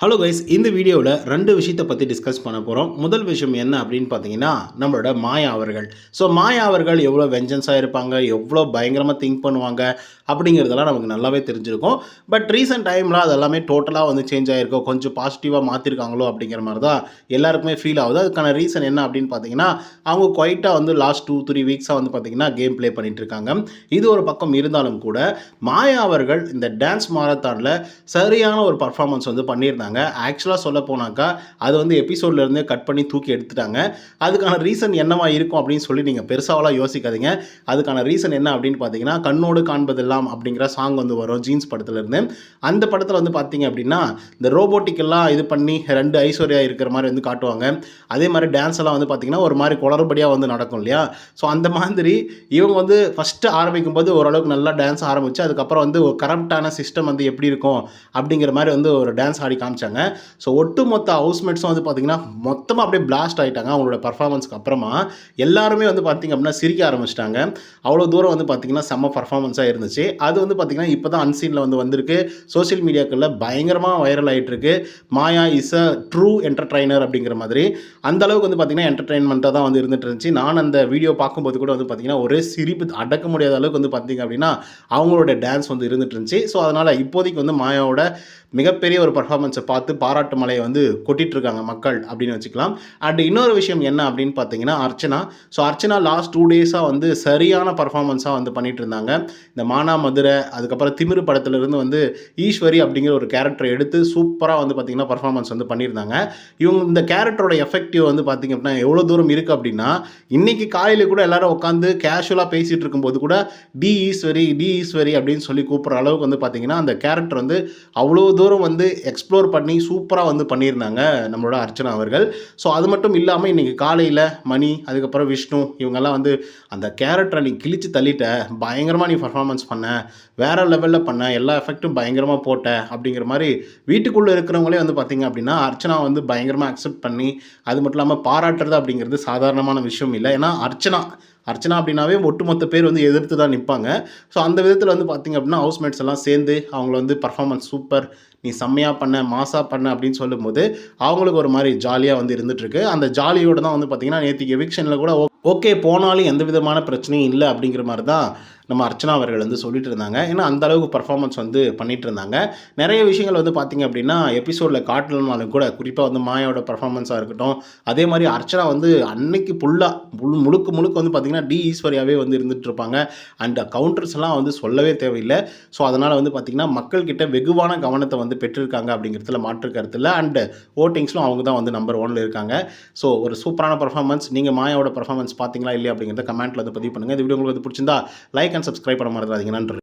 Hello guys, இந்த வீடியோவில் 2 விஷயத்தை பற்றி டிஸ்கஸ் பண்ண போகிறோம். முதல் விஷயம் என்ன அப்படின்னு பார்த்தீங்கன்னா, நம்மளோட மாயா அவர்கள். ஸோ மாயா அவர்கள் எவ்வளோ வெஞ்சன்ஸாக இருப்பாங்க, எவ்வளோ பயங்கரமாக திங்க் பண்ணுவாங்க அப்படிங்கிறதெல்லாம் நமக்கு நல்லாவே தெரிஞ்சிருக்கும். பட் ரீசெண்ட் டைமில் அதெல்லாமே டோட்டலாக வந்து சேஞ்ச் ஆகிருக்கும். கொஞ்சம் பாசிட்டிவாக மாற்றிருக்காங்களோ அப்படிங்கிற மாதிரி தான் எல்லாருக்குமே ஃபீல் ஆகுது. அதுக்கான ரீசன் என்ன அப்படின்னு பார்த்தீங்கன்னா, அவங்க குவைட்டாக வந்து லாஸ்ட் 2-3 வீக்ஸாக வந்து பார்த்தீங்கன்னா கேம் ப்ளே பண்ணிட்டு இருக்காங்க. இது ஒரு பக்கம் இருந்தாலும் கூட மாயா அவர்கள் இந்த டான்ஸ் மாரத்தானில் சரியான ஒரு பர்ஃபார்மன்ஸ் வந்து பண்ணியிருந்தாங்க. ஆக்சுவலாக சொல்ல போனாக்கா அது வந்து எபிசோட்லேருந்தே கட் பண்ணி தூக்கி எடுத்துட்டாங்க. அதுக்கான ரீசன் என்னவா இருக்கும் அப்படின்னு சொல்லி நீங்கள் பெருசாவெல்லாம் யோசிக்காதீங்க. அதுக்கான ரீசன் என்ன அப்படின்னு பார்த்தீங்கன்னா, கண்ணோடு காண்பதெல்லாம் அப்படிங்கிற சாங் வந்து வரும் ஜீன்ஸ் படத்துலேருந்து. அந்த படத்தில் வந்து பார்த்தீங்க அப்படின்னா இந்த ரோபோட்டிக்கெல்லாம் இது பண்ணி 2 ஐஸ்வர்யா இருக்கிற மாதிரி வந்து காட்டுவாங்க. அதே மாதிரி டான்ஸ் எல்லாம் வந்து பார்த்தீங்கன்னா ஒரு மாதிரி குளறுபடியாக வந்து நடக்கும் இல்லையா? ஸோ அந்த மாதிரி இவங்க வந்து ஃபஸ்ட்டு ஆரம்பிக்கும் போது ஓரளவுக்கு நல்லா டான்ஸ் ஆரம்பித்து அதுக்கப்புறம் வந்து ஒரு கரப்டான சிஸ்டம் வந்து எப்படி இருக்கும் அப்படிங்கிற மாதிரி வந்து ஒரு டான்ஸ் ஆடி காமிச்சாங்க. ஸோ ஒட்டுமொத்த ஹவுஸ்மேட்ஸும் வந்து பார்த்தீங்கன்னா மொத்தமாக அப்படியே பிளாஸ்ட் ஆகிட்டாங்க. அவங்களோட பர்ஃபார்மன்ஸ்க்கு அப்புறமா எல்லாருமே வந்து பார்த்திங்க அப்படின்னா சிரிக்க ஆரம்பிச்சிட்டாங்க. அவ்வளோ தூரம் வந்து பார்த்திங்கன்னா செம்ம பர்ஃபார்மன்ஸாக இருந்துச்சு. அது வந்து பார்த்திங்கன்னா இப்போ தான் அன்சீனில் வந்து வந்திருக்கு. சோஷியல் மீடியாக்களில் பயங்கரமாக வைரல் ஆகிட்டு இருக்கு. மாயா இஸ் அ ட்ரூ என்டர்டெய்னர் அப்படிங்கிற மாதிரி அந்த அளவுக்கு வந்து பார்த்திங்கன்னா என்டர்டெயின்மெண்ட்டாக தான் வந்து இருந்துட்டு இருந்துச்சு. நான் அந்த வீடியோ பார்க்கும்போது கூட வந்து பார்த்திங்கன்னா ஒரே சிரிப்பு அடக்க முடியாத அளவுக்கு வந்து பார்த்திங்க அப்படின்னா அவங்களோட டான்ஸ் வந்து இருந்துட்டு இருந்துச்சு. ஸோ அதனால் இப்போதைக்கு வந்து மாயாவோட மிகப்பெரிய ஒரு பர்ஃபார்மன்ஸை பார்த்து பாராட்டு மலையை வந்து கொட்டிகிட்ருக்காங்க மக்கள் அப்படின்னு வச்சுக்கலாம். அண்ட் இன்னொரு விஷயம் என்ன அப்படின்னு பார்த்தீங்கன்னா அர்ச்சனா. ஸோ அர்ச்சனா லாஸ்ட் 2 டேஸாக வந்து சரியான பர்ஃபார்மன்ஸாக வந்து பண்ணிகிட்டு இருந்தாங்க. இந்த மானா மதுரை அதுக்கப்புறம் திமிரு படத்துலேருந்து வந்து ஈஸ்வரி அப்படிங்கிற ஒரு கேரக்டரை எடுத்து சூப்பராக வந்து பார்த்திங்கன்னா பர்ஃபார்மன்ஸ் வந்து பண்ணியிருந்தாங்க. இவங்க இந்த கேரக்டரோட எஃபெக்டிவ் வந்து பார்த்திங்க அப்படின்னா எவ்வளோ தூரம் இருக்குது அப்படின்னா, இன்றைக்கி காலையில் கூட எல்லாரும் உட்காந்து கேஷுவலாக பேசிகிட்டு இருக்கும்போது கூட டி ஈஸ்வரி அப்படின்னு சொல்லி கூப்பிட்ற அளவுக்கு வந்து பார்த்திங்கன்னா அந்த கேரக்டர் வந்து அவ்வளோ தூரம் வந்து எக்ஸ்ப்ளோர் பண்ணி சூப்பராக வந்து பண்ணியிருந்தாங்க நம்மளோட அர்ச்சனா அவர்கள். ஸோ அது மட்டும் இல்லாமல் இன்றைக்கி காலையில் மணி அதுக்கப்புறம் விஷ்ணு இவங்கெல்லாம் வந்து அந்த கேரக்டரை நீ கிழிச்சு தள்ளிட்ட, பயங்கரமாக நீ பர்ஃபார்மன்ஸ் பண்ண, வேறு லெவலில் பண்ண, எல்லா எஃபெக்ட்டும் பயங்கரமாக போட்ட அப்படிங்கிற மாதிரி வீட்டுக்குள்ளே இருக்கிறவங்களே வந்து பார்த்திங்க அப்படின்னா அர்ச்சனா வந்து பயங்கரமாக அக்செப்ட் பண்ணி அது மட்டும் இல்லாமல் பாராட்டுறது அப்படிங்கிறது சாதாரணமான விஷயம் இல்லை. ஏன்னா அர்ச்சனா அப்படின்னாவே ஒட்டுமொத்த பேர் வந்து எதிர்த்து தான் நிற்பாங்க. ஸோ அந்த விதத்தில் வந்து பார்த்திங்க அப்படின்னா ஹவுஸ்மேட்ஸ் எல்லாம் சேர்ந்து அவங்கள வந்து பர்ஃபார்மன்ஸ் சூப்பர், நீ செம்மையாக பண்ண, மாசாக பண்ண அப்படின்னு சொல்லும்போது அவங்களுக்கு ஒரு மாதிரி ஜாலியாக வந்து இருந்துகிட்ருக்கு. அந்த ஜாலியோடு தான் வந்து பார்த்திங்கன்னா நேற்றுக்கு எவிக்ஷனில் கூட ஓகே போனாலும் எந்த விதமான பிரச்சனையும் இல்லை அப்படிங்கிற மாதிரி தான் நம்ம அர்ச்சனா அவர்கள் வந்து சொல்லிட்டு இருந்தாங்க. ஏன்னா அந்த அளவுக்கு பர்ஃபார்மன்ஸ் வந்து பண்ணிகிட்டு இருந்தாங்க. நிறைய விஷயங்கள் வந்து பார்த்திங்க அப்படின்னா எபிசோடில் காட்டலனாலும் கூட குறிப்பாக வந்து மாயாவோட பர்ஃபார்மன்ஸாக இருக்கட்டும், அதே மாதிரி அர்ச்சனா வந்து அன்னைக்கு முழுக்க வந்து பார்த்திங்கன்னா டி ஈஸ்வரியாகவே வந்து இருந்துகிட்ருப்பாங்க. அண்ட் கவுண்டர்ஸ் எல்லாம் வந்து சொல்லவே தேவையில்லை. ஸோ அதனால் வந்து பார்த்திங்கன்னா மக்கள்கிட்ட வெகுவான கவனத்தை வந்து பெற்றிருக்காங்க அப்படிங்கிறதுல மாற்று கருத்து இல்லை. அண்ட் ஓட்டிங்ஸ்லும் அவங்க தான் வந்து நம்பர் 1ல் இருக்காங்க. ஸோ ஒரு சூப்பரான பர்ஃபார்மன்ஸ். நீங்கள் மாயாவோட பர்ஃபார்மன்ஸ் பார்த்தீங்களா இல்லையா அப்படிங்கிறத கமெண்ட்டில் வந்து பதிவு பண்ணுங்கள். இந்த வீடியோ உங்களுக்கு வந்து பிடிச்சிருந்தா லைக் அண்ட் சப்ஸ்கிரைப் பண்ண மறந்துடாதீங்க. நன்றி.